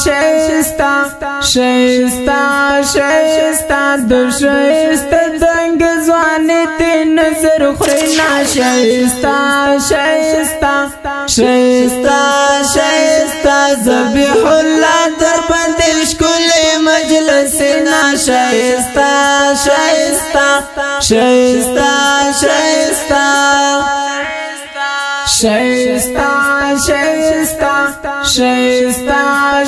شایستا شایستا شایستا د شایستا دنګ ځوان دې نظر خورنا شایستا شایستا شایستا شایستا ذبیح الله در باندې ښکل مجلس نا شایستا شایستا شایستا شایستا شایستا شایستا شایستا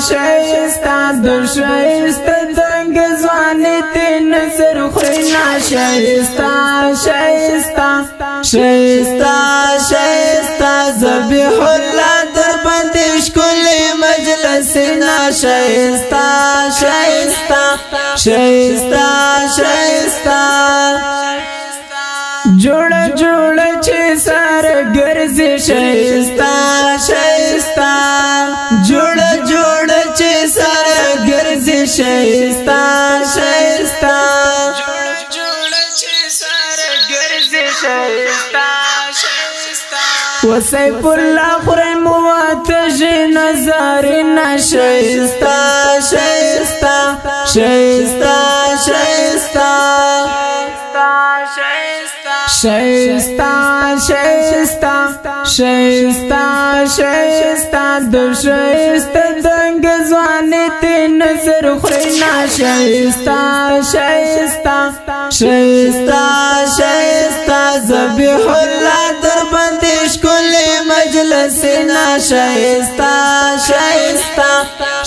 شایستا د شایستا دنګ ځوان دې نظر خورنا شایستا شایستا شایستا شایستا ذبیح الله در باندې ښکل مجلس نا شایستا شایستا شایستا شایستا جوړ جوړ چې سر ګرځي شایستا شایستا جوړ جوړ چې سر ګرځي شایستا شایستا جوړ جوړ چې سر ګرځي شایستا شایستا وسیف الله خوري مواتج نظر نا شایستا شایستا شایستا شایستا شایستا شایستا شایستا شایستا د شایستا دنګ ځوان دې نظر خورنا شایستا شایستا شایستا شایستا ذبیح الله در باندې ښکل مجلس نا شایستا شایستا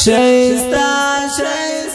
شایستا شایستا